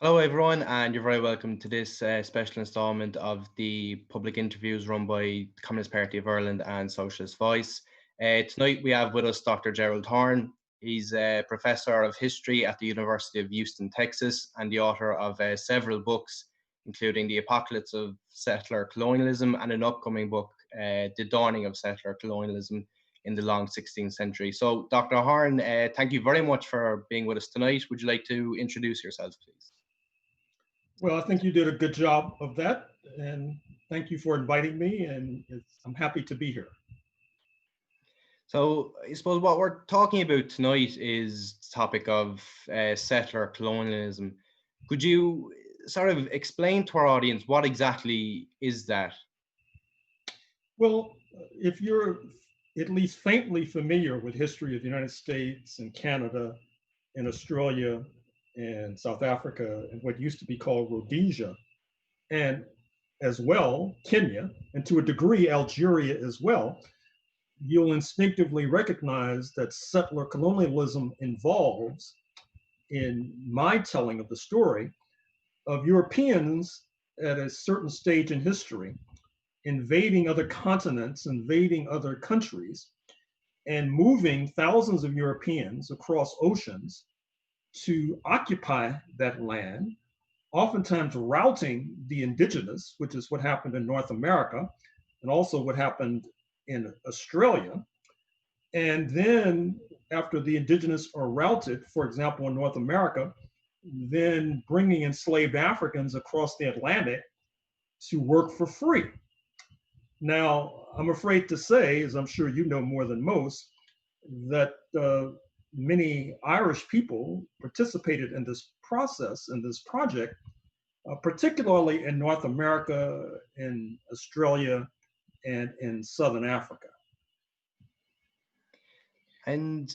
Hello, everyone, and you're very welcome to this special instalment of the public interviews run by the Communist Party of Ireland and Socialist Voice. Tonight we have with us Dr. Gerald Horne. He's a professor of history at the University of Houston, Texas, and the author of several books, including The Apocalypse of Settler Colonialism and an upcoming book, The Dawning of Settler Colonialism in the Long 16th Century. So, Dr. Horne, thank you very much for being with us tonight. Would you like to introduce yourself, please? Well, I think you did a good job of that, and thank you for inviting me, and I'm happy to be here. So I suppose what we're talking about tonight is the topic of settler colonialism. Could you sort of explain to our audience what exactly is that? Well, if you're at least faintly familiar with history of the United States and Canada and Australia and South Africa and what used to be called Rhodesia, and as well Kenya, and to a degree Algeria as well, you'll instinctively recognize that settler colonialism involves, in my telling of the story, of Europeans at a certain stage in history invading other continents, invading other countries, and moving thousands of Europeans across oceans to occupy that land, oftentimes routing the indigenous, which is what happened in North America, and also what happened in Australia. And then after the indigenous are routed, for example, in North America, then bringing enslaved Africans across the Atlantic to work for free. Now, I'm afraid to say, as I'm sure you know more than most, that many Irish people participated in this process, in this project, particularly in North America, in Australia, and in Southern Africa. And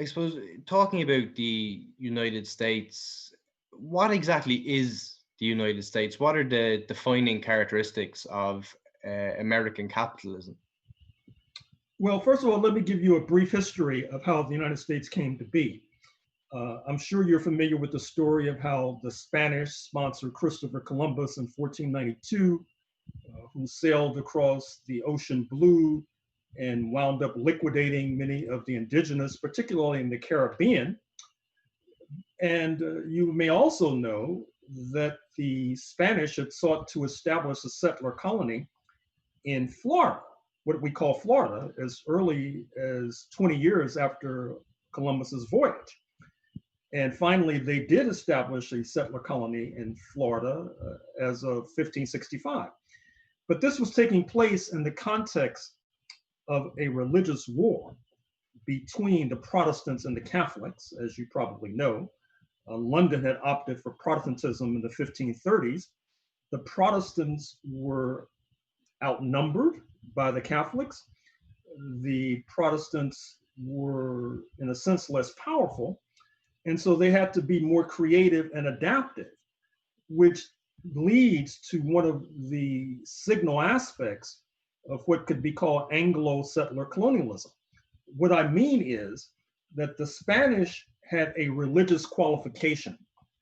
I suppose talking about the United States, what exactly is the United States? What are the defining characteristics of American capitalism? Well, first of all, let me give you a brief history of how the United States came to be. I'm sure you're familiar with the story of how the Spanish sponsored Christopher Columbus in 1492, who sailed across the ocean blue and wound up liquidating many of the indigenous, particularly in the Caribbean. And you may also know that the Spanish had sought to establish a settler colony in Florida, what we call Florida, as early as 20 years after Columbus's voyage. And finally, they did establish a settler colony in Florida as of 1565. But this was taking place in the context of a religious war between the Protestants and the Catholics, as you probably know. London had opted for Protestantism in the 1530s. The Protestants were outnumbered by the Catholics. The Protestants were, in a sense, less powerful. And so they had to be more creative and adaptive, which leads to one of the signal aspects of what could be called Anglo-settler colonialism. What I mean is that the Spanish had a religious qualification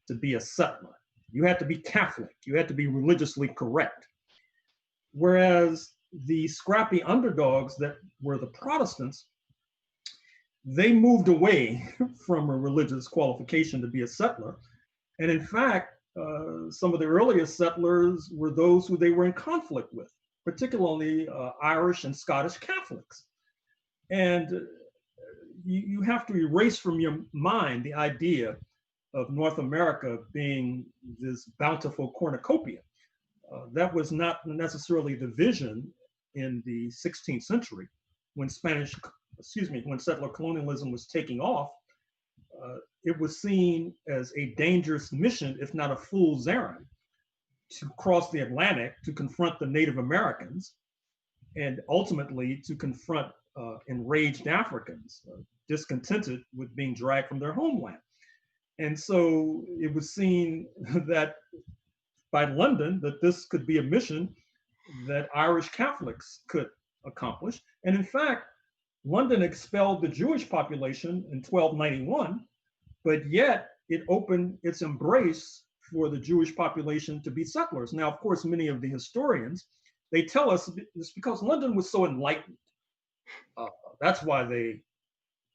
to be a settler. You had to be Catholic, you had to be religiously correct. Whereas the scrappy underdogs that were the Protestants, they moved away from a religious qualification to be a settler. And in fact, some of the earliest settlers were those who they were in conflict with, particularly Irish and Scottish Catholics. And you have to erase from your mind the idea of North America being this bountiful cornucopia. That was not necessarily the vision in the 16th century when when settler colonialism was taking off. It was seen as a dangerous mission, if not a fool's errand, to cross the Atlantic to confront the Native Americans and ultimately to confront enraged Africans, discontented with being dragged from their homeland. And so it was seen that by London that this could be a mission that Irish Catholics could accomplish. And in fact, London expelled the Jewish population in 1291, but yet it opened its embrace for the Jewish population to be settlers. Now, of course, many of the historians, they tell us it's because London was so enlightened. That's why they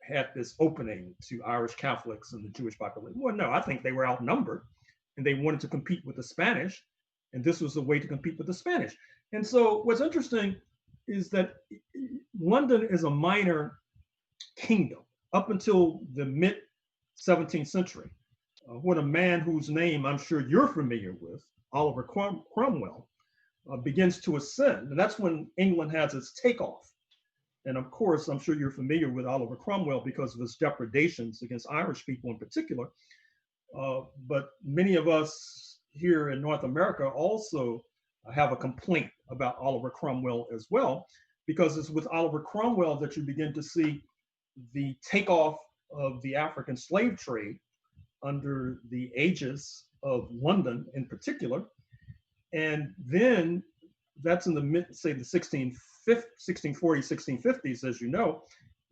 had this opening to Irish Catholics and the Jewish population. Well, no, I think they were outnumbered and they wanted to compete with the Spanish. And this was the way to compete with the Spanish. And so what's interesting is that London is a minor kingdom up until the mid 17th century, when a man whose name I'm sure you're familiar with, Oliver Cromwell, begins to ascend. And that's when England has its takeoff. And of course, I'm sure you're familiar with Oliver Cromwell because of his depredations against Irish people in particular. But many of us here in North America also have a complaint about Oliver Cromwell as well, because it's with Oliver Cromwell that you begin to see the takeoff of the African slave trade under the aegis of London in particular. And then that's in the mid, say the 1640s, 1650s, as you know.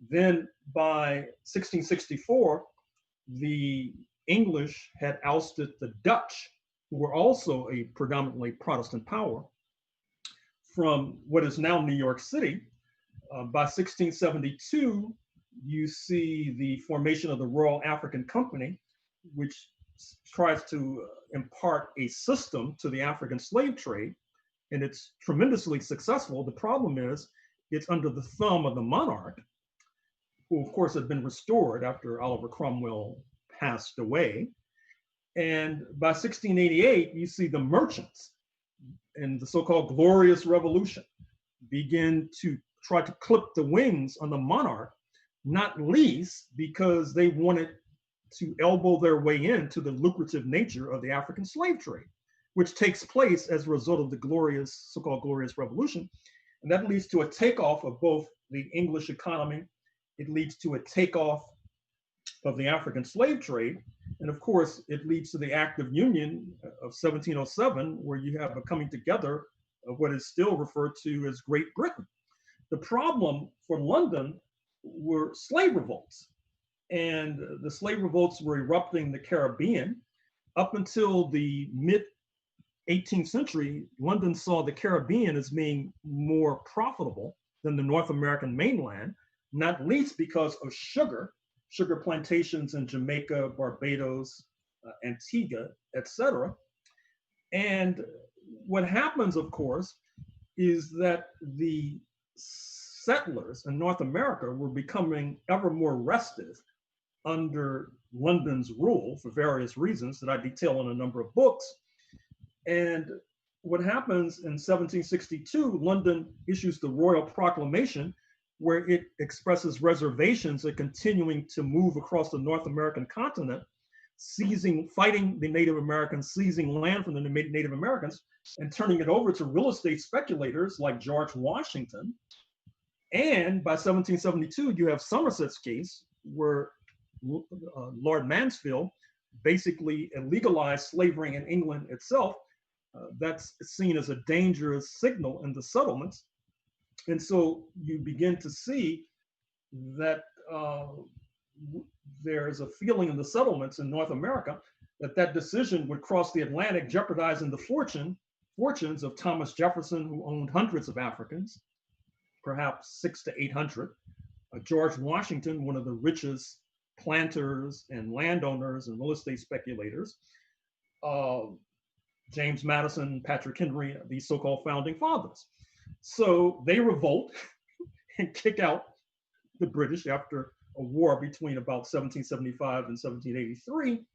Then by 1664, the English had ousted the Dutch, who were also a predominantly Protestant power, from what is now New York City. By 1672, you see the formation of the Royal African Company, which tries to impart a system to the African slave trade, and it's tremendously successful. The problem is it's under the thumb of the monarch, who of course had been restored after Oliver Cromwell passed away. And by 1688, you see the merchants in the so-called Glorious Revolution begin to try to clip the wings on the monarch, not least because they wanted to elbow their way into the lucrative nature of the African slave trade, which takes place as a result of the so-called Glorious Revolution. And that leads to a takeoff of both the English economy. It leads to a takeoff of the African slave trade. And of course, it leads to the Act of Union of 1707, where you have a coming together of what is still referred to as Great Britain. The problem for London were slave revolts. And the slave revolts were erupting in the Caribbean. Up until the mid 18th century, London saw the Caribbean as being more profitable than the North American mainland, not least because of sugar plantations in Jamaica, Barbados, Antigua, etc. And what happens, of course, is that the settlers in North America were becoming ever more restive under London's rule for various reasons that I detail in a number of books. And what happens in 1762, London issues the Royal Proclamation, where it expresses reservations at continuing to move across the North American continent, fighting the Native Americans, seizing land from the Native Americans, and turning it over to real estate speculators like George Washington. And by 1772, you have Somerset's case, where Lord Mansfield basically legalized slavery in England itself. That's seen as a dangerous signal in the settlements. And so you begin to see that there's a feeling in the settlements in North America that decision would cross the Atlantic, jeopardizing the fortunes of Thomas Jefferson, who owned hundreds of Africans, perhaps 600 to 800. George Washington, one of the richest planters and landowners and real estate speculators. James Madison, Patrick Henry, these so-called founding fathers. So they revolt and kick out the British after a war between about 1775 and 1783.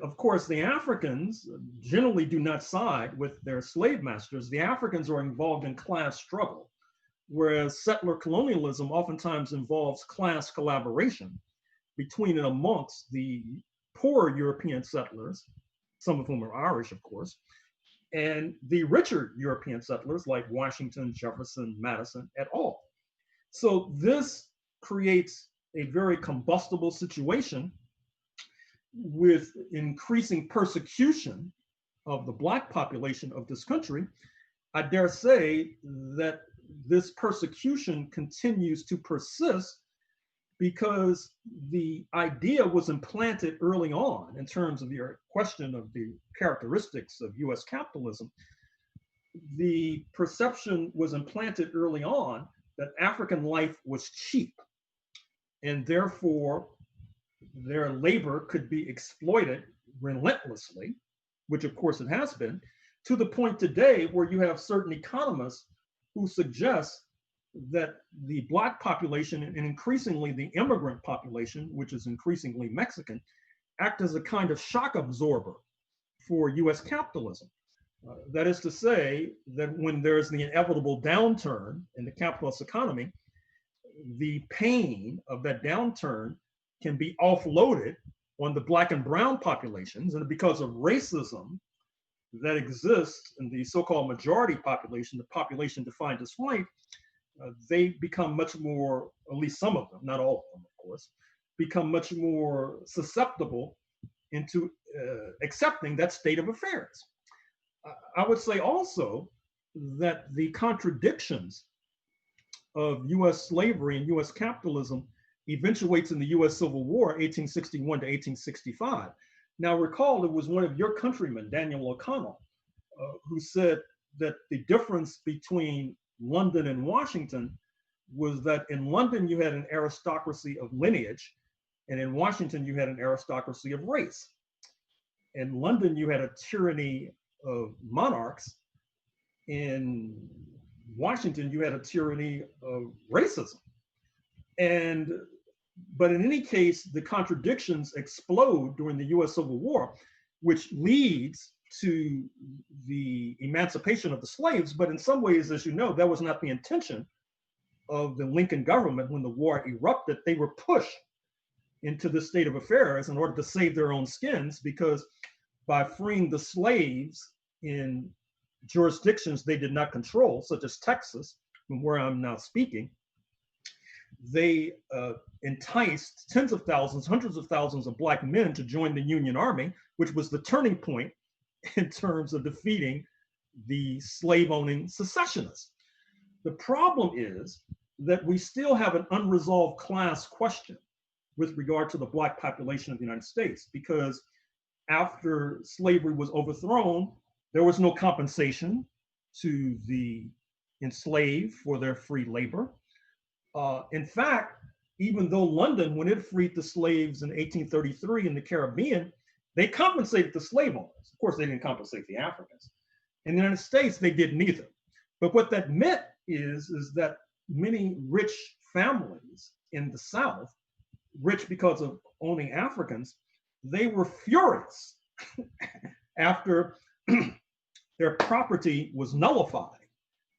Of course, the Africans generally do not side with their slave masters. The Africans are involved in class struggle, whereas settler colonialism oftentimes involves class collaboration between and amongst the poorer European settlers, some of whom are Irish, of course, and the richer European settlers like Washington, Jefferson, Madison, et al. So this creates a very combustible situation with increasing persecution of the Black population of this country. I dare say that this persecution continues to persist because the idea was implanted early on in terms of your question of the characteristics of US capitalism. The perception was implanted early on that African life was cheap and therefore their labor could be exploited relentlessly, which of course it has been, to the point today where you have certain economists who suggest that the Black population and increasingly the immigrant population, which is increasingly Mexican, act as a kind of shock absorber for US capitalism. That is to say that when there's the inevitable downturn in the capitalist economy, the pain of that downturn can be offloaded on the Black and brown populations. And because of racism that exists in the so-called majority population, the population defined as white, they become much more, at least some of them, not all of them, of course, become much more susceptible into accepting that state of affairs. I would say also that the contradictions of US slavery and US capitalism eventuates in the US Civil War, 1861 to 1865. Now recall, it was one of your countrymen, Daniel O'Connell, who said that the difference between London and Washington was that in London you had an aristocracy of lineage, and in Washington you had an aristocracy of race. In London you had a tyranny of monarchs. In Washington you had a tyranny of racism. But in any case, the contradictions explode during the US Civil War, which leads to the emancipation of the slaves. But in some ways, as you know, that was not the intention of the Lincoln government when the war erupted. They were pushed into this state of affairs in order to save their own skins, because by freeing the slaves in jurisdictions they did not control, such as Texas, from where I'm now speaking, they enticed tens of thousands, hundreds of thousands of Black men to join the Union Army, which was the turning point in terms of defeating the slave-owning secessionists. The problem is that we still have an unresolved class question with regard to the Black population of the United States, because after slavery was overthrown, there was no compensation to the enslaved for their free labor. In fact, even though London, when it freed the slaves in 1833 in the Caribbean, they compensated the slave owners. Of course, they didn't compensate the Africans. In the United States, they did neither. But what that meant is that many rich families in the South, rich because of owning Africans, they were furious after their property was nullified,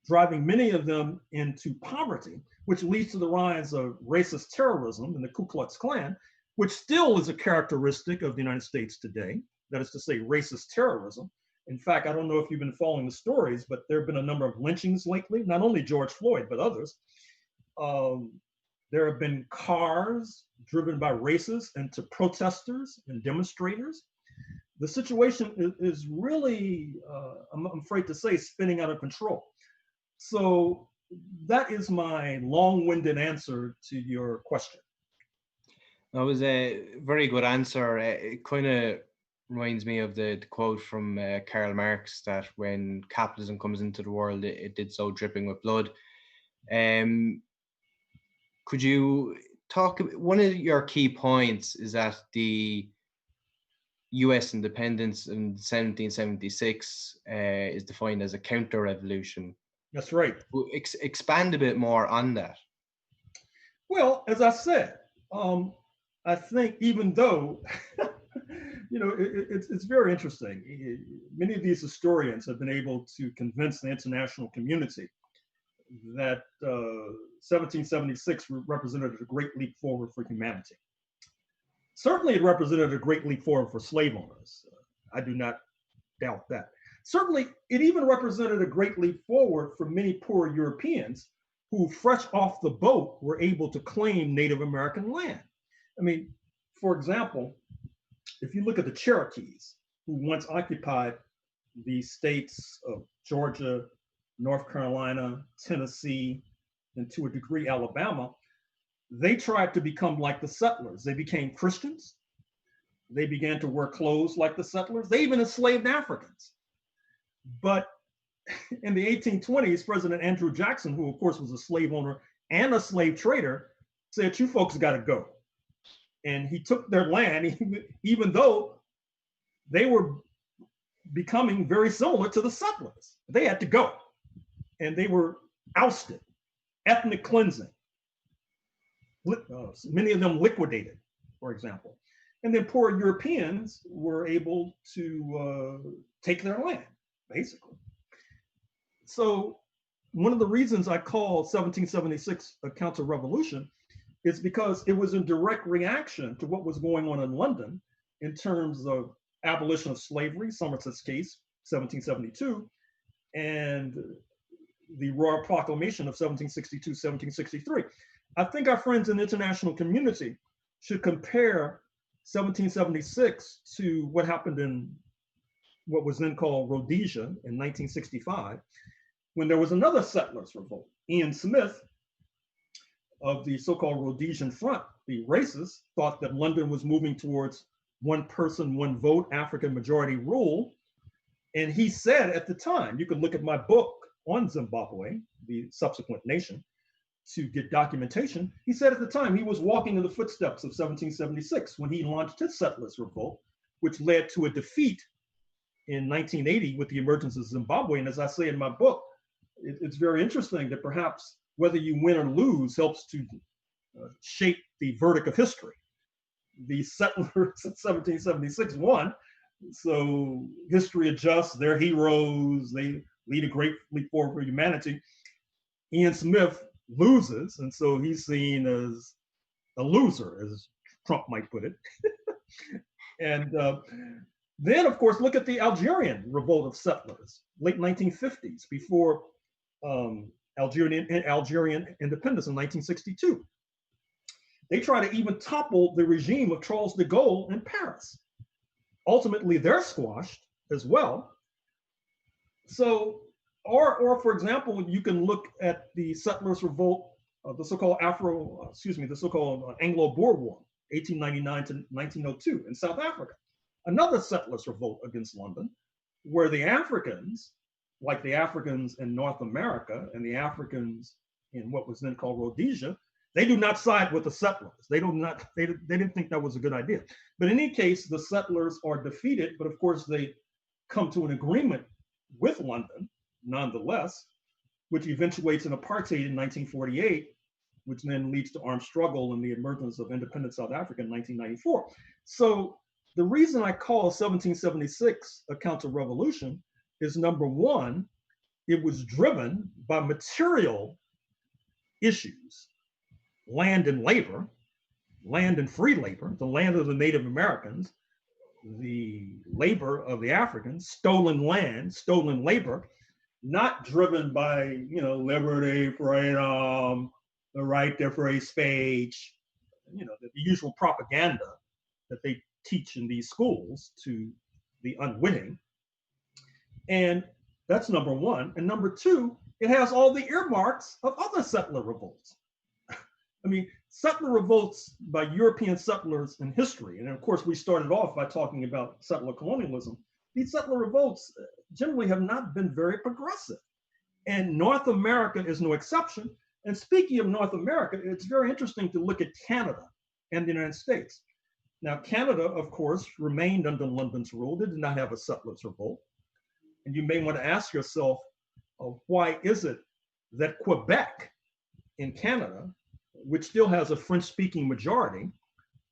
driving many of them into poverty, which leads to the rise of racist terrorism and the Ku Klux Klan, which still is a characteristic of the United States today. That is to say, racist terrorism. In fact, I don't know if you've been following the stories, but there have been a number of lynchings lately, not only George Floyd, but others. There have been cars driven by racists into protesters and demonstrators. The situation is really, I'm afraid to say, spinning out of control. So that is my long-winded answer to your question. That was a very good answer. It kind of reminds me of the quote from Karl Marx, that when capitalism comes into the world, it did so dripping with blood. Could you talk, one of your key points is that the US independence in 1776 is defined as a counter-revolution. That's right. Expand a bit more on that. Well, as I said, I think even though, it's very interesting. Many of these historians have been able to convince the international community that 1776 represented a great leap forward for humanity. Certainly it represented a great leap forward for slave owners. I do not doubt that. Certainly it even represented a great leap forward for many poor Europeans who, fresh off the boat, were able to claim Native American land. I mean, for example, if you look at the Cherokees, who once occupied the states of Georgia, North Carolina, Tennessee, and to a degree, Alabama, they tried to become like the settlers. They became Christians. They began to wear clothes like the settlers. They even enslaved Africans. But in the 1820s, President Andrew Jackson, who of course was a slave owner and a slave trader, said, "You folks got to go." And he took their land, even though they were becoming very similar to the settlers. They had to go. And they were ousted, ethnic cleansing. Many of them liquidated, for example. And then poor Europeans were able to take their land, basically. So one of the reasons I call 1776 a counter-revolution is because it was in direct reaction to what was going on in London in terms of abolition of slavery, Somerset's case, 1772, and the Royal Proclamation of 1762, 1763. I think our friends in the international community should compare 1776 to what happened in what was then called Rhodesia in 1965, when there was another settlers revolt. Ian Smith of the so-called Rhodesian Front, the racists, thought that London was moving towards one person, one vote, African majority rule. And he said at the time, you can look at my book on Zimbabwe, the subsequent nation, to get documentation. He said at the time he was walking in the footsteps of 1776 when he launched his settlers revolt, which led to a defeat in 1980 with the emergence of Zimbabwe. And as I say in my book, it's very interesting that perhaps whether you win or lose helps to shape the verdict of history. The settlers in 1776 won, so history adjusts, they're heroes, they lead a great leap forward for humanity. Ian Smith loses, and so he's seen as a loser, as Trump might put it. And then, of course, look at the Algerian revolt of settlers, late 1950s, before Algerian independence in 1962. They try to even topple the regime of Charles de Gaulle in Paris. Ultimately, they're squashed as well. So, or for example, you can look at the settlers revolt, the so-called the so-called Anglo-Boer War, 1899 to 1902 in South Africa. Another settlers revolt against London, where the Africans, like the Africans in North America and the Africans in what was then called Rhodesia, they do not side with the settlers. They didn't think that was a good idea. But in any case, the settlers are defeated, but of course they come to an agreement with London, nonetheless, which eventuates in apartheid in 1948, which then leads to armed struggle and the emergence of independent South Africa in 1994. So the reason I call 1776 a counter-revolution is, number one, it was driven by material issues, land and labor, land and free labor, the land of the Native Americans, the labor of the Africans, stolen land, stolen labor, not driven by, liberty, freedom, the right to free speech, the usual propaganda that they teach in these schools to the unwitting. And that's number one. And number two, it has all the earmarks of other settler revolts. I mean, settler revolts by European settlers in history, and of course we started off by talking about settler colonialism. These settler revolts generally have not been very progressive. And North America is no exception. And speaking of North America, it's very interesting to look at Canada and the United States. Now, Canada, of course, remained under London's rule. They did not have a settlers revolt. And you may want to ask yourself, why is it that Quebec in Canada, which still has a French-speaking majority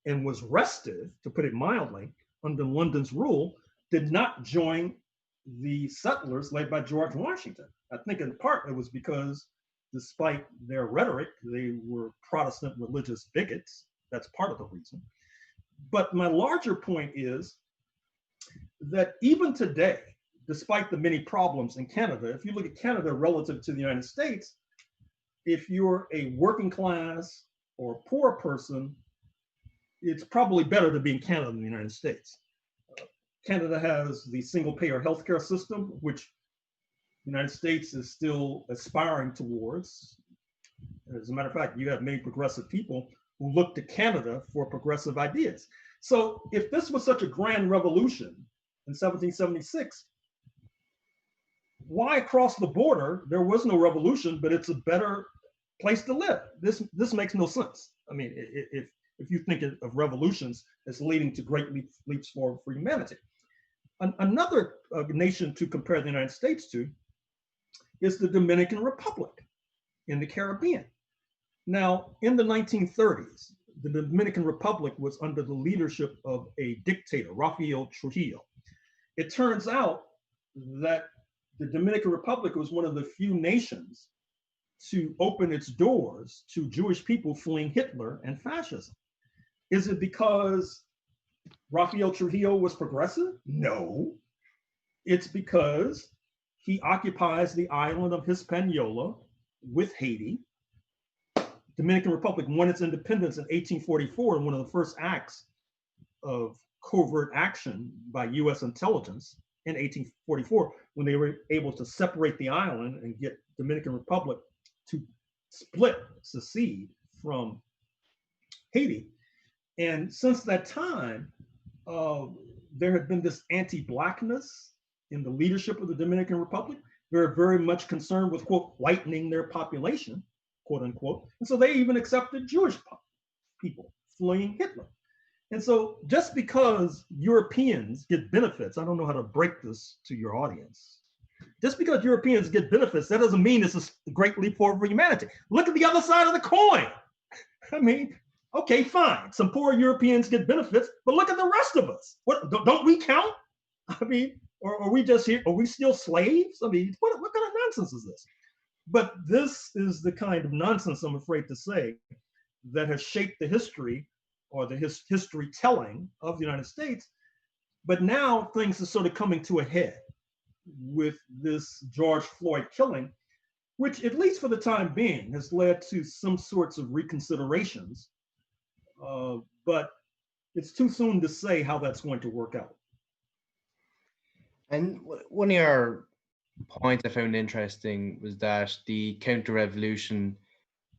and was restive, to put it mildly, under London's rule, did not join the settlers led by George Washington? I think in part it was because, despite their rhetoric, they were Protestant religious bigots. That's part of the reason. But my larger point is that even today, despite the many problems in Canada, if you look at Canada relative to the United States, if you're a working class or poor person, it's probably better to be in Canada than the United States. Canada has the single-payer healthcare system, which the United States is still aspiring towards. As a matter of fact, you have many progressive people who look to Canada for progressive ideas. So if this was such a grand revolution in 1776, why across the border there was no revolution, but it's a better place to live? This makes no sense. I mean, if you think of revolutions as leading to great leaps forward for humanity. Another nation to compare the United States to is the Dominican Republic in the Caribbean. Now, in the 1930s, the Dominican Republic was under the leadership of a dictator, Rafael Trujillo. It turns out that the Dominican Republic was one of the few nations to open its doors to Jewish people fleeing Hitler and fascism. Is it because Rafael Trujillo was progressive? No. It's because he occupies the island of Hispaniola with Haiti. Dominican Republic won its independence in 1844, and one of the first acts of covert action by US intelligence in 1844, when they were able to separate the island and get Dominican Republic to secede from Haiti. And since that time, there had been this anti-Blackness in the leadership of the Dominican Republic. They're very much concerned with, quote, whitening their population, quote unquote. And so they even accepted Jewish people fleeing Hitler. And so just because Europeans get benefits, I don't know how to break this to your audience. Just because Europeans get benefits, that doesn't mean it's a great leap forward for humanity. Look at the other side of the coin. I mean, okay, fine. Some poor Europeans get benefits, but look at the rest of us. What, don't we count? I mean, or are we just here? Are we still slaves? I mean, what kind of nonsense is this? But this is the kind of nonsense, I'm afraid to say, that has shaped the history or the history telling of the United States. But now things are sort of coming to a head with this George Floyd killing, which, at least for the time being, has led to some sorts of reconsiderations. But it's too soon to say how that's going to work out. And one of your points I found interesting was that the counter-revolution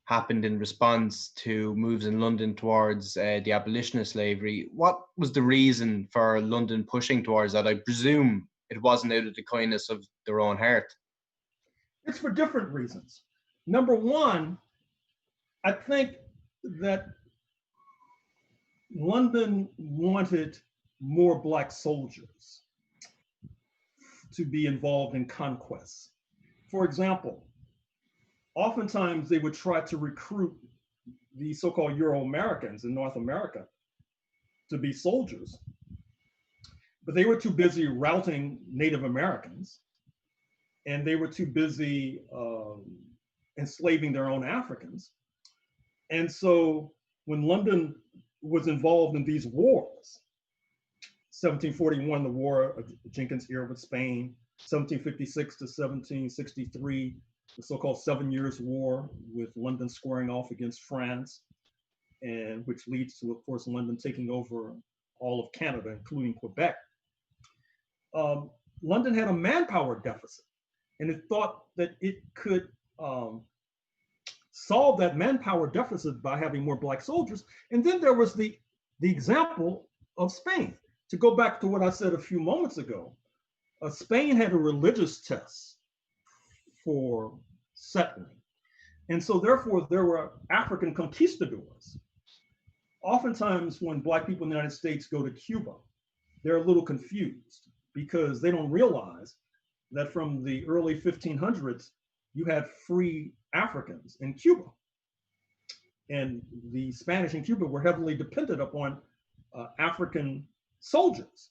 happened in response to moves in London towards the abolition of slavery. What was the reason for London pushing towards that? I presume it wasn't out of the kindness of their own heart. It's for different reasons. Number one, I think that London wanted more Black soldiers to be involved in conquests. For example, oftentimes they would try to recruit the so-called Euro-Americans in North America to be soldiers, but they were too busy routing Native Americans, and they were too busy enslaving their own Africans. And so when London was involved in these wars, 1741, the War of Jenkins' Ear with Spain, 1756 to 1763, the so-called 7 Years' War with London squaring off against France, and which leads to, of course, London taking over all of Canada, including Quebec. London had a manpower deficit, and it thought that it could solve that manpower deficit by having more Black soldiers. And then there was the example of Spain. To go back to what I said a few moments ago, Spain had a religious test for settling. And so therefore there were African conquistadors. Oftentimes when Black people in the United States go to Cuba, they're a little confused because they don't realize that from the early 1500s, you had free Africans in Cuba. And the Spanish in Cuba were heavily dependent upon African soldiers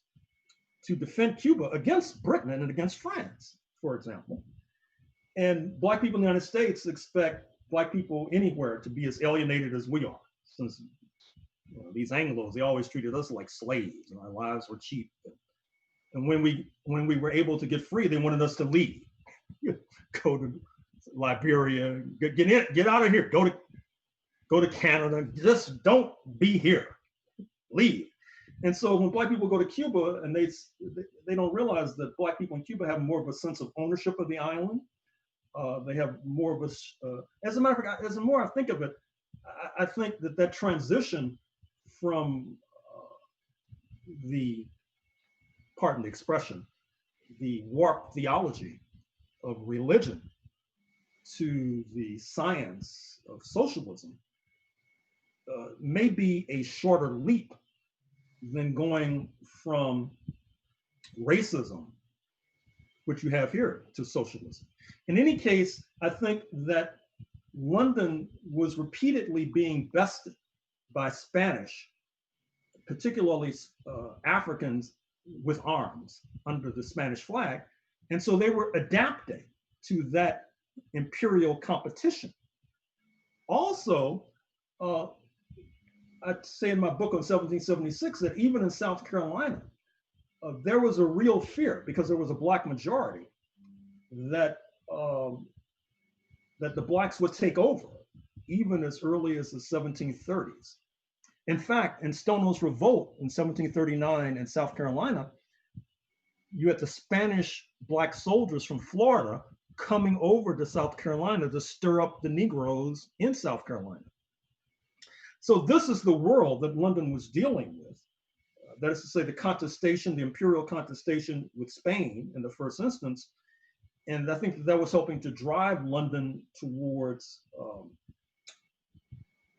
to defend Cuba against Britain and against France, for example. And Black people in the United States expect Black people anywhere to be as alienated as we are, since these Anglos, they always treated us like slaves and our lives were cheap. And when we were able to get free, they wanted us to leave, go to Liberia, get out of here, go to Canada, just don't be here, leave. And so when Black people go to Cuba, and they don't realize that Black people in Cuba have more of a sense of ownership of the island. They have more of as a matter of fact, as the more I think of it, I think that that transition from the, pardon the expression, the warped theology of religion to the science of socialism may be a shorter leap than going from racism, which you have here, to socialism. In any case, I think that London was repeatedly being bested by Spanish, particularly Africans with arms under the Spanish flag. And so they were adapting to that imperial competition. Also, I say in my book on 1776 that even in South Carolina, there was a real fear, because there was a Black majority, that that the Blacks would take over, even as early as the 1730s. In fact, in Stonewall's Revolt in 1739 in South Carolina, you had the Spanish Black soldiers from Florida coming over to South Carolina to stir up the Negroes in South Carolina. So this is the world that London was dealing with. That is to say, the contestation, the imperial contestation with Spain in the first instance. And I think that was helping to drive London towards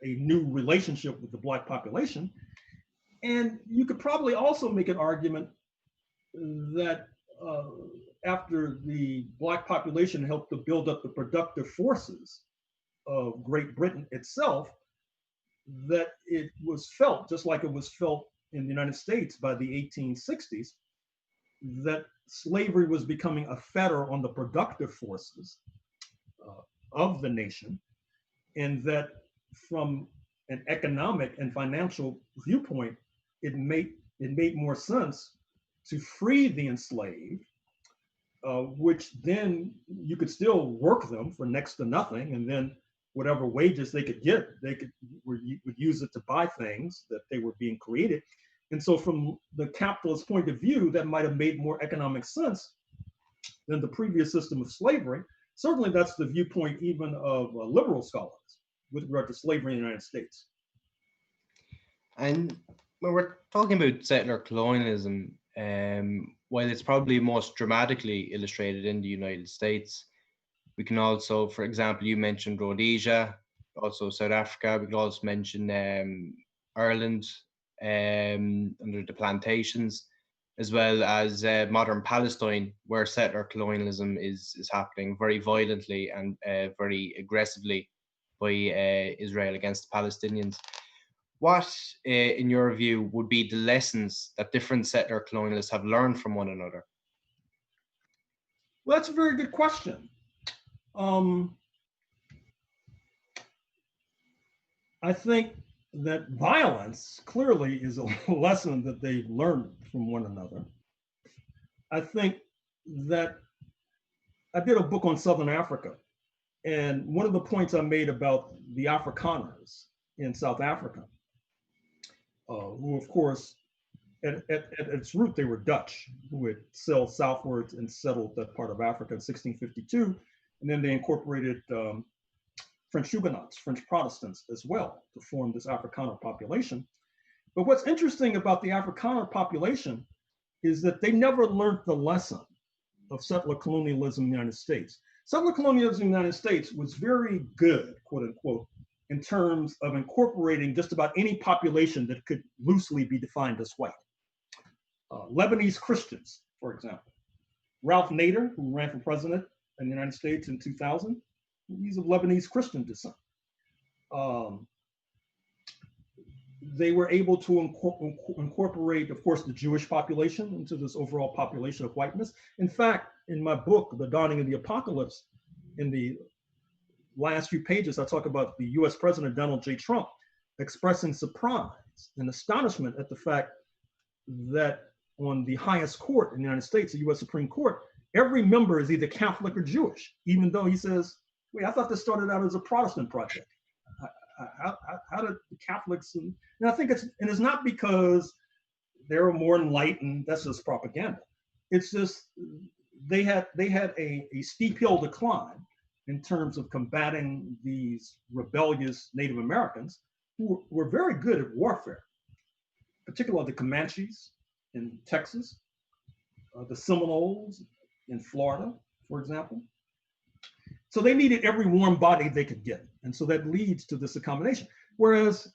a new relationship with the Black population. And you could probably also make an argument that after the Black population helped to build up the productive forces of Great Britain itself, that it was felt, just like it was felt in the United States by the 1860s, that slavery was becoming a fetter on the productive forces of the nation, and that from an economic and financial viewpoint, it made more sense to free the enslaved, which then you could still work them for next to nothing, and then whatever wages they could get, would use it to buy things that they were being created. And so from the capitalist point of view, that might have made more economic sense than the previous system of slavery. Certainly that's the viewpoint even of liberal scholars with regard to slavery in the United States. And when we're talking about settler colonialism, while it's probably most dramatically illustrated in the United States, we can also, for example, you mentioned Rhodesia, also South Africa. We could also mention Ireland under the plantations, as well as modern Palestine, where settler colonialism is happening very violently and very aggressively by Israel against the Palestinians. What, in your view, would be the lessons that different settler colonialists have learned from one another? Well, that's a very good question. I think that violence clearly is a lesson that they've learned from one another. I think that I did a book on Southern Africa, and one of the points I made about the Afrikaners in South Africa, who of course, at its root, they were Dutch, who had sailed southwards and settled that part of Africa in 1652, and then they incorporated French Huguenots, French Protestants as well, to form this Afrikaner population. But what's interesting about the Afrikaner population is that they never learned the lesson of settler colonialism in the United States. Settler colonialism in the United States was very good, quote unquote, in terms of incorporating just about any population that could loosely be defined as white. Lebanese Christians, for example. Ralph Nader, who ran for president in the United States in 2000, he's of Lebanese Christian descent. They were able to incorporate, of course, the Jewish population into this overall population of whiteness. In fact, in my book, The Dawning of the Apocalypse, in the last few pages, I talk about the US President Donald J. Trump expressing surprise and astonishment at the fact that on the highest court in the United States, the US Supreme Court, every member is either Catholic or Jewish, even though he says, wait, I thought this started out as a Protestant project. How did the Catholics, and I think it's not because they were more enlightened, that's just propaganda. It's just, they had a steep hill to climb in terms of combating these rebellious Native Americans who were very good at warfare, particularly the Comanches in Texas, the Seminoles in Florida, for example. So they needed every warm body they could get. And so that leads to this accommodation. Whereas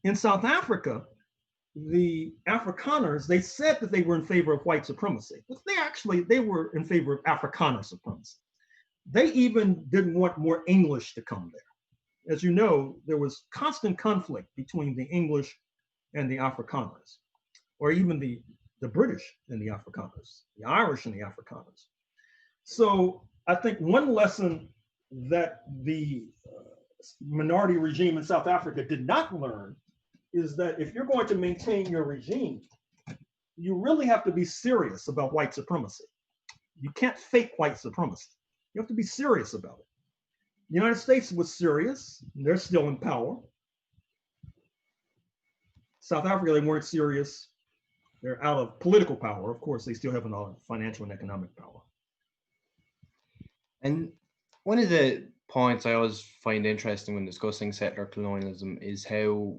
in South Africa, the Afrikaners, they said that they were in favor of white supremacy, but they were in favor of Afrikaner supremacy. They even didn't want more English to come there. As you know, there was constant conflict between the English and the Afrikaners, or even the British and the Afrikaners, the Irish and the Afrikaners. So I think one lesson that the minority regime in South Africa did not learn is that if you're going to maintain your regime, you really have to be serious about white supremacy. You can't fake white supremacy. You have to be serious about it. The United States was serious. They're still in power. South Africa, they weren't serious. They're out of political power. Of course, they still have a financial and economic power. And one of the points I always find interesting when discussing settler colonialism is how,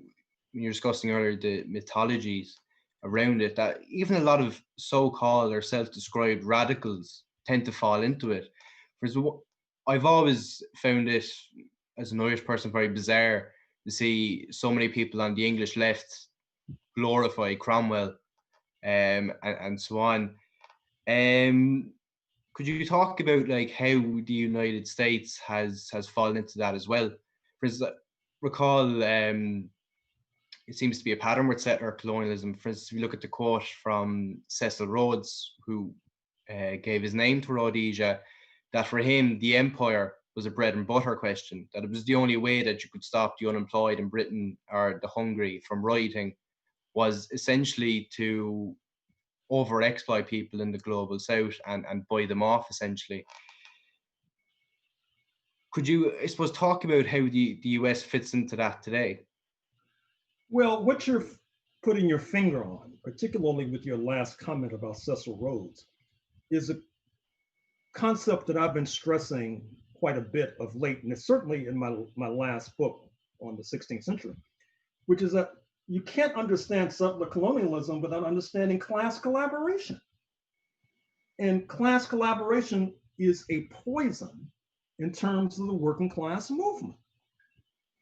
when you're discussing earlier the mythologies around it, that even a lot of so-called or self-described radicals tend to fall into it. I've always found it, as an Irish person, very bizarre to see so many people on the English left glorify Cromwell and so on. Could you talk about like how the United States has fallen into that as well? For instance, recall it seems to be a pattern with settler colonialism. For instance, if you look at the quote from Cecil Rhodes, who gave his name to Rhodesia, that for him the empire was a bread and butter question, that it was the only way that you could stop the unemployed in Britain or the hungry from rioting was essentially to over-exploit people in the global south and buy them off, essentially. Could you, I suppose, talk about how the US fits into that today? Well, what you're putting your finger on, particularly with your last comment about Cecil Rhodes, is a concept that I've been stressing quite a bit of late, and it's certainly in my last book on the 16th century, which is that you can't understand settler colonialism without understanding class collaboration. And class collaboration is a poison in terms of the working class movement.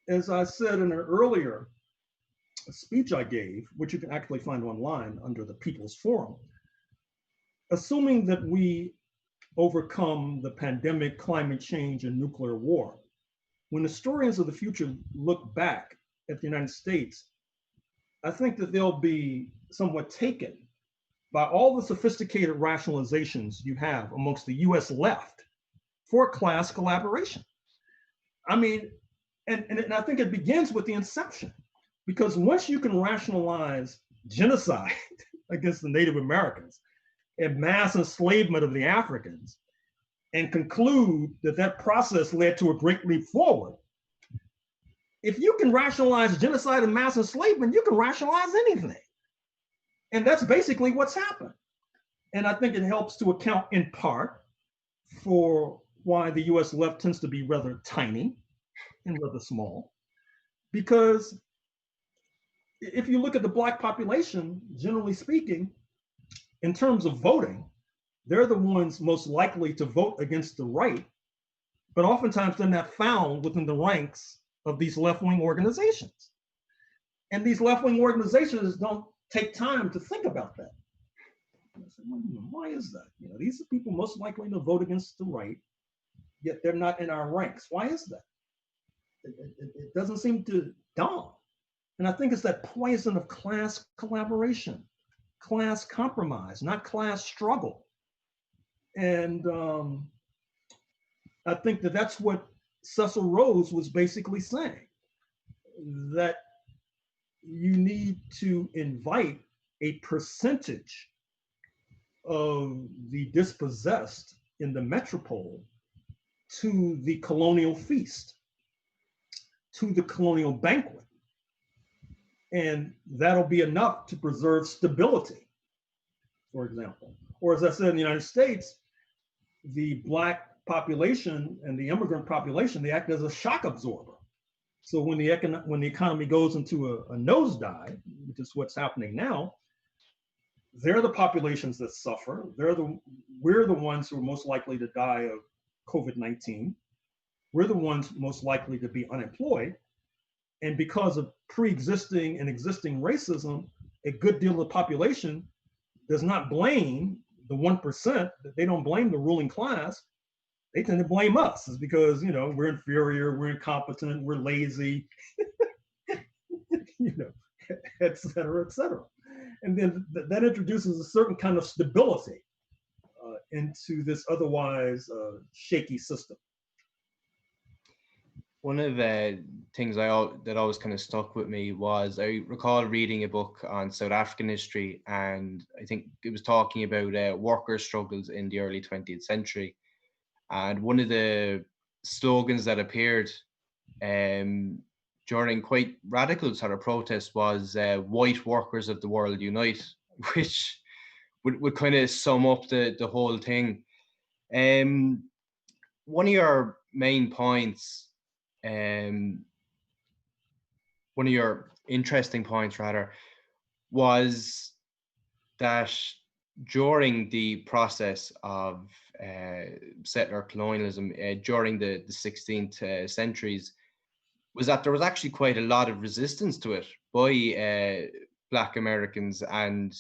As I said in an earlier speech I gave, which you can actually find online under the People's Forum, assuming that we overcome the pandemic, climate change, and nuclear war, when historians of the future look back at the United States, I think that they'll be somewhat taken by all the sophisticated rationalizations you have amongst the US left for class collaboration. I mean, and I think it begins with the inception, because once you can rationalize genocide against the Native Americans and mass enslavement of the Africans and conclude that that process led to a great leap forward, if you can rationalize genocide and mass enslavement, you can rationalize anything. And that's basically what's happened. And I think it helps to account in part for why the US left tends to be rather tiny and rather small. Because if you look at the Black population, generally speaking, in terms of voting, they're the ones most likely to vote against the right, but oftentimes they're not found within the ranks of these left-wing organizations. And these left-wing organizations don't take time to think about that. And I said, well, why is that? You know, these are people most likely to vote against the right, yet they're not in our ranks. Why is that? It doesn't seem to dawn. And I think it's that poison of class collaboration, class compromise, not class struggle. And I think that that's what Cecil Rhodes was basically saying, that you need to invite a percentage of the dispossessed in the metropole to the colonial feast, to the colonial banquet. And that'll be enough to preserve stability, for example. Or as I said, in the United States, the Black population and the immigrant population, they act as a shock absorber. So when the economy goes into a nosedive, which is what's happening now, they're the populations that suffer. We're the ones who are most likely to die of COVID-19. We're the ones most likely to be unemployed. And because of pre-existing and existing racism, a good deal of the population does not blame the 1%. They don't blame the ruling class. They tend to blame us. It's because, we're inferior, we're incompetent, we're lazy, et cetera, et cetera. And then that introduces a certain kind of stability into this otherwise shaky system. One of the things that always kind of stuck with me was I recall reading a book on South African history, and I think it was talking about worker struggles in the early 20th century. And one of the slogans that appeared during quite radical sort of protests was "White workers of the world unite," which would kind of sum up the whole thing. One of your main points, one of your interesting points rather, was that during the process of settler colonialism during the 16th centuries, was that there was actually quite a lot of resistance to it by Black Americans and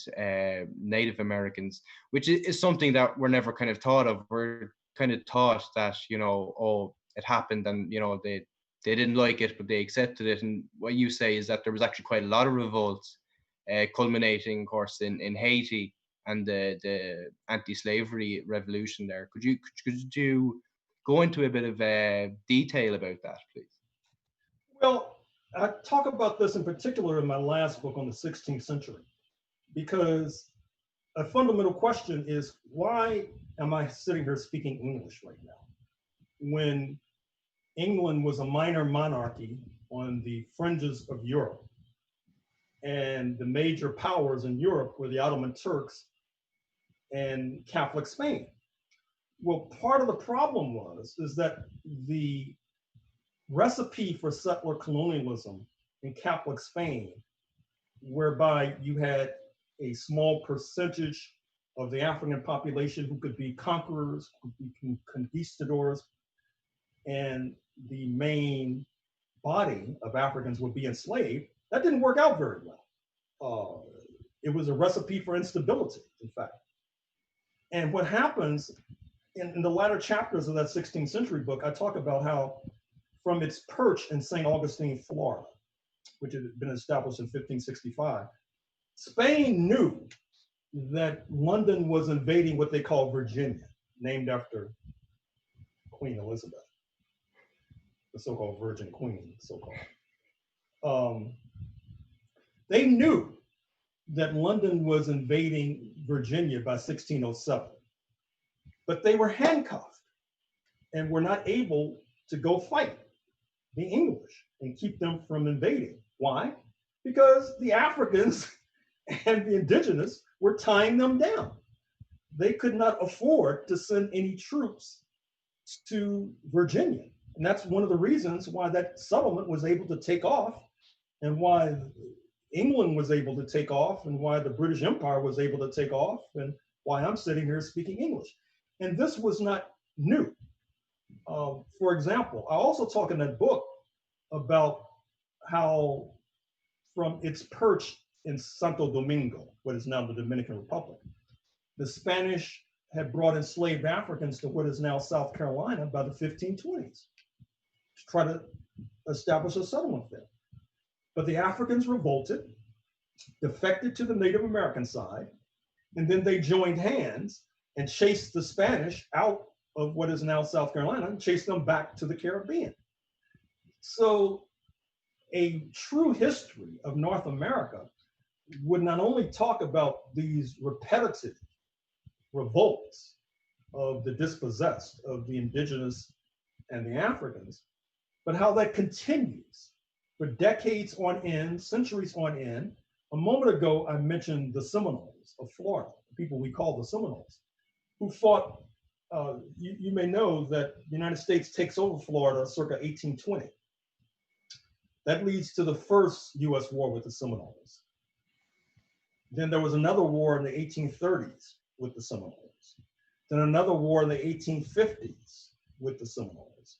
Native Americans, which is something that we're never kind of thought of. We're kind of taught that, it happened and, they didn't like it, but they accepted it. And what you say is that there was actually quite a lot of revolts, culminating, of course, in Haiti and the anti-slavery revolution there. Could you go into a bit of detail about that, please? Well, I talk about this in particular in my last book on the 16th century, because a fundamental question is, why am I sitting here speaking English right now? When England was a minor monarchy on the fringes of Europe, and the major powers in Europe were the Ottoman Turks and Catholic Spain. Well, part of the problem is that the recipe for settler colonialism in Catholic Spain, whereby you had a small percentage of the African population who could be conquerors, who could be conquistadors, and the main body of Africans would be enslaved, that didn't work out very well. It was a recipe for instability, in fact. And what happens in the latter chapters of that 16th century book, I talk about how from its perch in St. Augustine, Florida, which had been established in 1565, Spain knew that London was invading what they call Virginia, named after Queen Elizabeth, the so-called Virgin Queen, so-called. They knew that London was invading Virginia by 1607, but they were handcuffed and were not able to go fight the English and keep them from invading. Why? Because the Africans and the indigenous were tying them down. They could not afford to send any troops to Virginia. And that's one of the reasons why that settlement was able to take off, and why England was able to take off, and why the British Empire was able to take off, and why I'm sitting here speaking English. And this was not new. For example, I also talk in that book about how from its perch in Santo Domingo, what is now the Dominican Republic, the Spanish had brought enslaved Africans to what is now South Carolina by the 1520s to try to establish a settlement there. But the Africans revolted, defected to the Native American side, and then they joined hands and chased the Spanish out of what is now South Carolina and chased them back to the Caribbean. So a true history of North America would not only talk about these repetitive revolts of the dispossessed, of the indigenous and the Africans, but how that continues for decades on end, centuries on end. A moment ago, I mentioned the Seminoles of Florida, the people we call the Seminoles, who fought you may know that the United States takes over Florida circa 1820. That leads to the first US war with the Seminoles. Then there was another war in the 1830s with the Seminoles. Then another war in the 1850s with the Seminoles.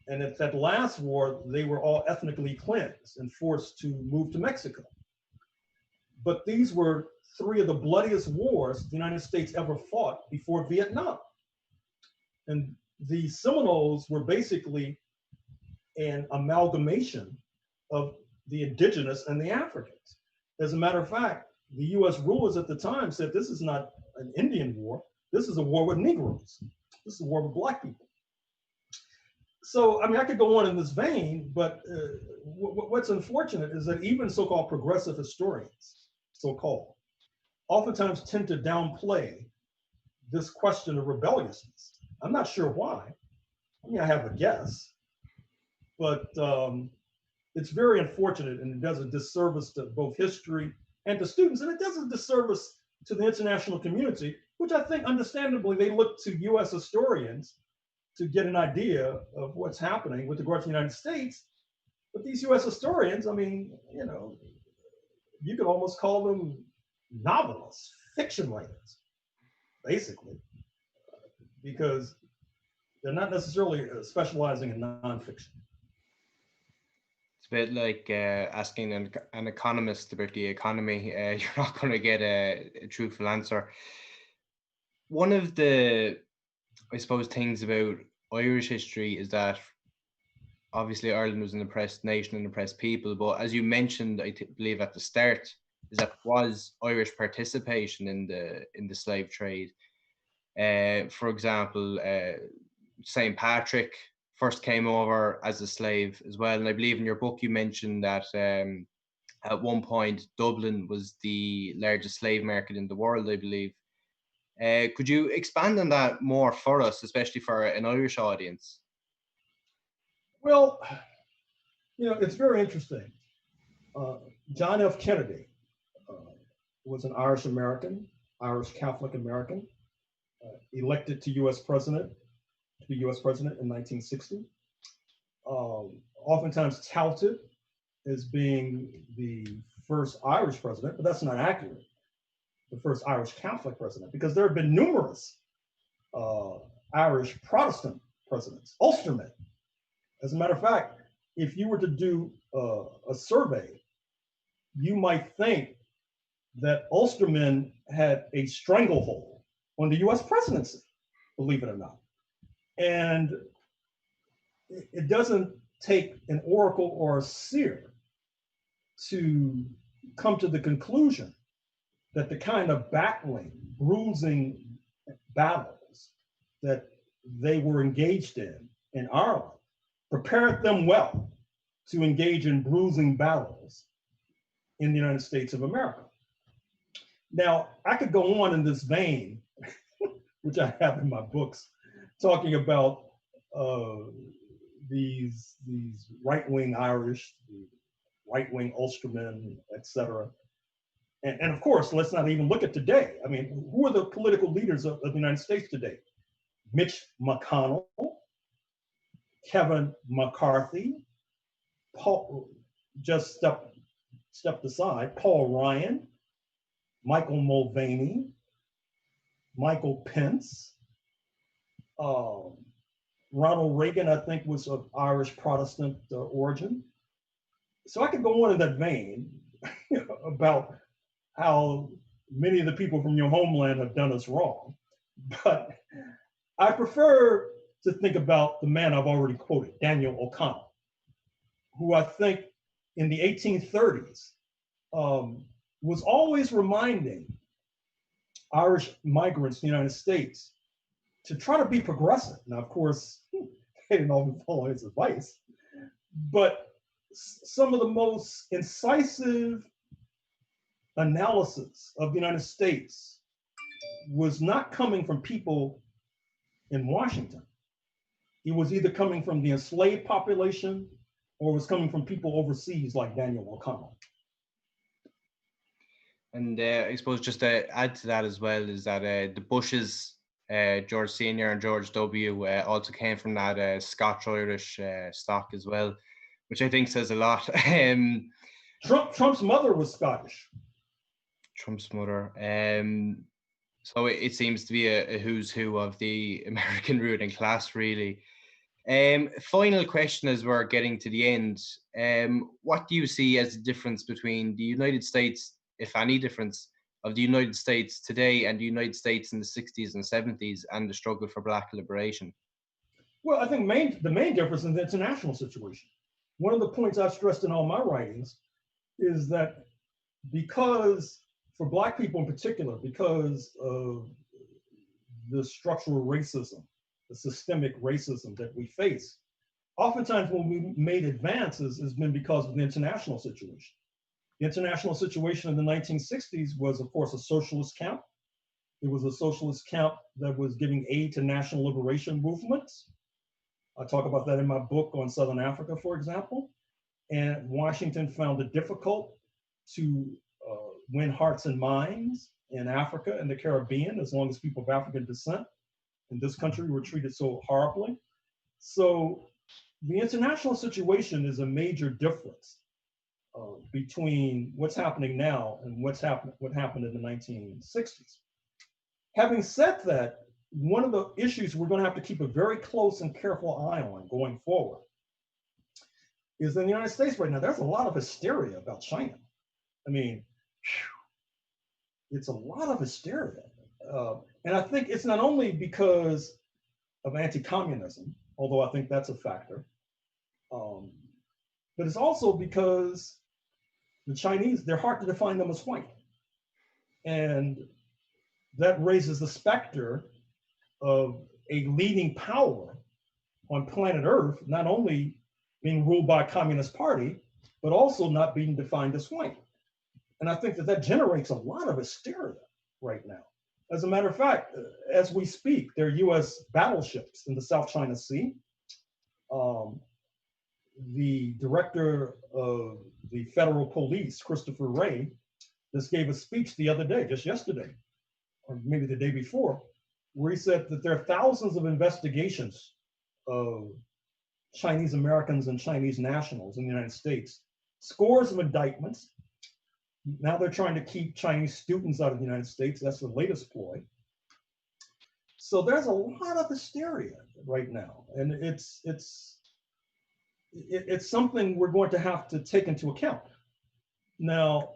And at that last war, they were all ethnically cleansed and forced to move to Mexico. But these were three of the bloodiest wars the United States ever fought before Vietnam. And the Seminoles were basically an amalgamation of the indigenous and the Africans. As a matter of fact, the US rulers at the time said this is not an Indian war, this is a war with Negroes. This is a war with Black people. So, I mean, I could go on in this vein, but what's unfortunate is that even so-called progressive historians, so-called, oftentimes tend to downplay this question of rebelliousness. I'm not sure why. I mean, I have a guess, but it's very unfortunate, and it does a disservice to both history and to students, and it does a disservice to the international community, which I think understandably they look to US historians to get an idea of what's happening with regard to the United States. But these US historians, I mean, you know, you could almost call them novelists, fiction writers, basically, because they're not necessarily specializing in nonfiction. It's a bit like asking an economist about the economy. You're not going to get a truthful answer. One of the, I suppose, things about Irish history is that obviously Ireland was an oppressed nation and oppressed people, but as you mentioned, I believe at the start, is that was Irish participation in the slave trade. For example, St. Patrick first came over as a slave as well, and I believe in your book you mentioned that at one point Dublin was the largest slave market in the world, I believe. Could you expand on that more for us, especially for an Irish audience? Well, you know, it's very interesting. John F. Kennedy was an Irish American, Irish Catholic American, elected to US president, to be US president in 1960. Oftentimes touted as being the first Irish president, but that's not accurate. The first Irish Catholic president, because there have been numerous Irish Protestant presidents, Ulstermen. As a matter of fact, if you were to do a survey, you might think that Ulstermen had a stranglehold on the US presidency, believe it or not. And it doesn't take an oracle or a seer to come to the conclusion that the kind of battling, bruising battles that they were engaged in Ireland prepared them well to engage in bruising battles in the United States of America. Now, I could go on in this vein, which I have in my books, talking about these right-wing Irish, right-wing Ulstermen, et cetera. And of course, let's not even look at today. I mean, who are the political leaders of the United States today? Mitch McConnell, Kevin McCarthy, Paul, just stepped aside, Paul Ryan, Michael Mulvaney, Michael Pence, Ronald Reagan, I think, was of Irish Protestant origin. So I could go on in that vein about how many of the people from your homeland have done us wrong. But I prefer to think about the man I've already quoted, Daniel O'Connell, who I think in the 1830s was always reminding Irish migrants in the United States to try to be progressive. Now, of course, they didn't always follow his advice, but some of the most incisive analysis of the United States was not coming from people in Washington. It was either coming from the enslaved population or was coming from people overseas like Daniel O'Connell. And I suppose just to add to that as well is that the Bushes George Senior and George W. Also came from that Scotch-Irish stock as well, which I think says a lot. Trump's mother was Scottish. Trump's mother. So it seems to be a who's who of the American ruling class, really. Final question as we're getting to the end. What do you see as the difference between the United States, if any difference, of the United States today and the United States in the 60s and 70s and the struggle for Black liberation? Well, I think the main difference in the international situation. One of the points I've stressed in all my writings is that because, for Black people in particular, because of the structural racism, the systemic racism that we face, oftentimes when we made advances has been because of the international situation. The international situation in the 1960s was, of course, a socialist camp. It was a socialist camp that was giving aid to national liberation movements. I talk about that in my book on Southern Africa, for example. And Washington found it difficult to win hearts and minds in Africa and the Caribbean, as long as people of African descent in this country were treated so horribly. So the international situation is a major difference between what's happening now and what happened in the 1960s. Having said that, one of the issues we're going to have to keep a very close and careful eye on going forward is in the United States right now, there's a lot of hysteria about China. I mean, it's a lot of hysteria. And I think it's not only because of anti-communism, although I think that's a factor, but it's also because the Chinese, they're hard to define them as white. And that raises the specter of a leading power on planet Earth, not only being ruled by a communist party, but also not being defined as white. And I think that that generates a lot of hysteria right now. As a matter of fact, as we speak, there are US battleships in the South China Sea. The director of the federal police, Christopher Wray, just gave a speech the other day, just yesterday, or maybe the day before, where he said that there are thousands of investigations of Chinese Americans and Chinese nationals in the United States, scores of indictments. Now they're trying to keep Chinese students out of the United States. That's the latest ploy. So there's a lot of hysteria right now, and it's something we're going to have to take into account. Now,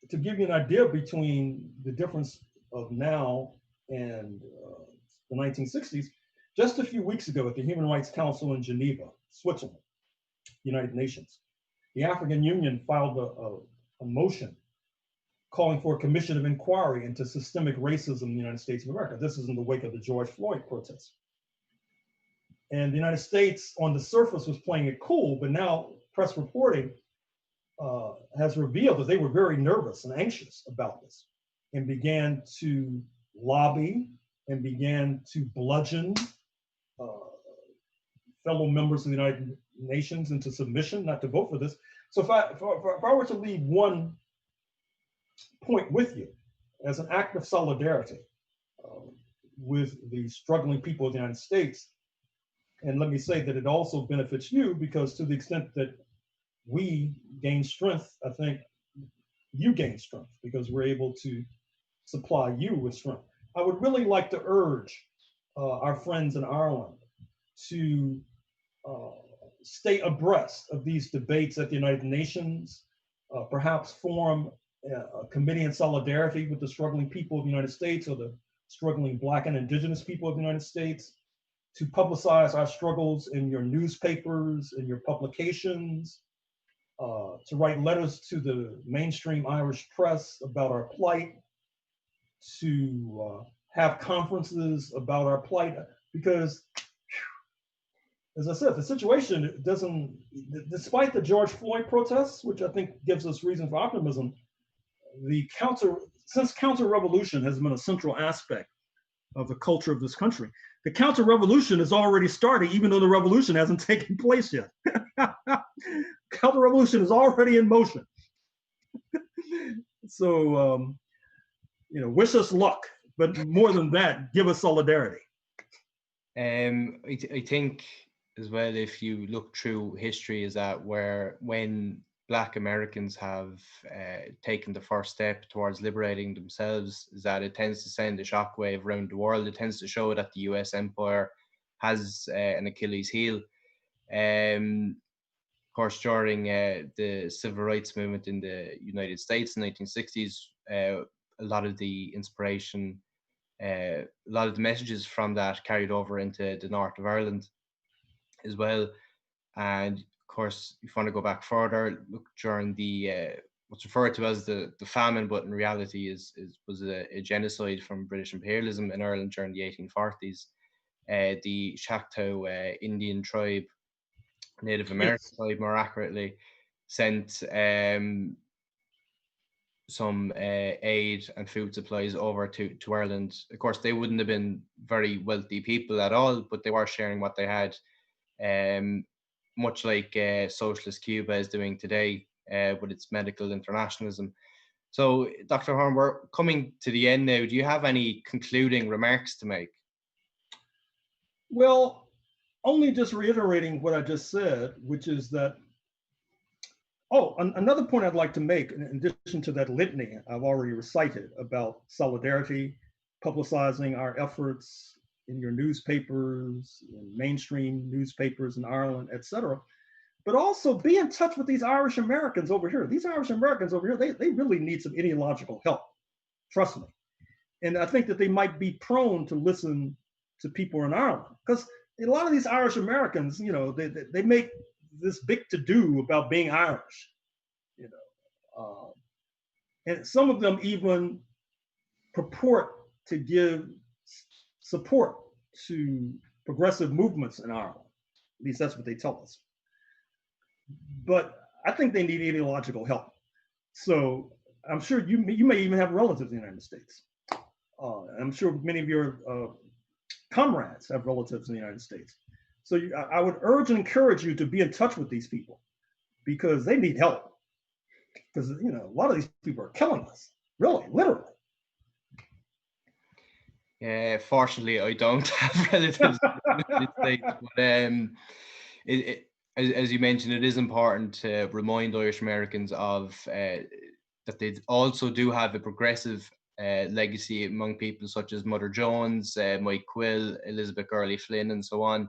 to give you an idea between the difference of now and the 1960s, just a few weeks ago at the Human Rights Council in Geneva, Switzerland, United Nations, the African Union filed a motion calling for a commission of inquiry into systemic racism in the United States of America. This is in the wake of the George Floyd protests. And the United States on the surface was playing it cool, but now press reporting has revealed that they were very nervous and anxious about this and began to lobby and began to bludgeon fellow members of the United Nations into submission, not to vote for this. So if I were to leave one point with you as an act of solidarity with the struggling people of the United States, and let me say that it also benefits you, because to the extent that we gain strength, I think you gain strength because we're able to supply you with strength. I would really like to urge our friends in Ireland to stay abreast of these debates at the United Nations, perhaps form a committee in solidarity with the struggling people of the United States or the struggling Black and Indigenous people of the United States, to publicize our struggles in your newspapers, in your publications, to write letters to the mainstream Irish press about our plight, to have conferences about our plight, because as I said, the situation doesn't, despite the George Floyd protests, which I think gives us reason for optimism, since counter-revolution has been a central aspect of the culture of this country, the counter-revolution has already started, even though the revolution hasn't taken place yet. Counter-revolution is already in motion. So, wish us luck, But more than that, give us solidarity. I think as well, if you look through history, is that when Black Americans have taken the first step towards liberating themselves, is that it tends to send a shockwave around the world. It tends to show that the US empire has an Achilles heel. Of course, during the civil rights movement in the United States in the 1960s, a lot of the inspiration, a lot of the messages from that carried over into the north of Ireland as well. And of course, if you want to go back further, look during the what's referred to as the famine, but in reality was a genocide from British imperialism in Ireland during the 1840s. The Choctaw Indian tribe, Native American tribe more accurately, sent some aid and food supplies over to Ireland. Of course, they wouldn't have been very wealthy people at all, but they were sharing what they had, much like Socialist Cuba is doing today with its medical internationalism. So, Dr. Horne, we're coming to the end now. Do you have any concluding remarks to make? Well, only just reiterating what I just said, which is that, another point I'd like to make, in addition to that litany I've already recited about solidarity, publicizing our efforts in your newspapers, in mainstream newspapers in Ireland, etc. But also be in touch with these Irish Americans over here. These Irish Americans over here, they really need some ideological help, trust me. And I think that they might be prone to listen to people in Ireland, because a lot of these Irish Americans, you know, they make this big to-do about being Irish, you know. And some of them even purport to give support to progressive movements in Ireland. At least that's what they tell us. But I think they need ideological help. So I'm sure you may even have relatives in the United States. I'm sure many of your comrades have relatives in the United States. So I would urge and encourage you to be in touch with these people, because they need help. Because, you know, a lot of these people are killing us, really, literally. Fortunately, I don't have relatives in the United States, but as you mentioned, it is important to remind Irish Americans of that they also do have a progressive legacy among people such as Mother Jones, Mike Quill, Elizabeth Gurley Flynn, and so on.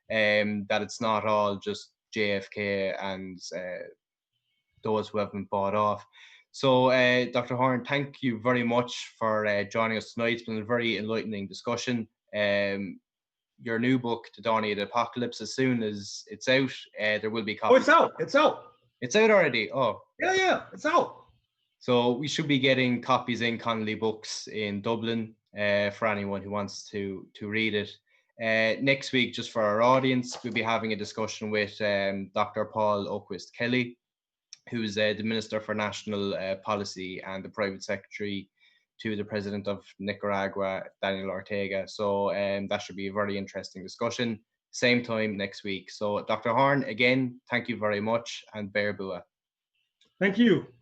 That it's not all just JFK and those who have been bought off. So, Dr. Horne, thank you very much for joining us tonight. It's been a very enlightening discussion. Your new book, The Dawning of the Apocalypse, as soon as it's out, there will be copies. Oh, it's out. It's out. It's out already. Oh, yeah, it's out. So we should be getting copies in Connolly Books in Dublin for anyone who wants to read it. Next week, just for our audience, we'll be having a discussion with Dr. Paul O'Quist Kelly, who's the Minister for National Policy and the Private Secretary to the President of Nicaragua, Daniel Ortega. So that should be a very interesting discussion. Same time next week. So Dr. Horne, again, thank you very much, and Bear Bua. Thank you.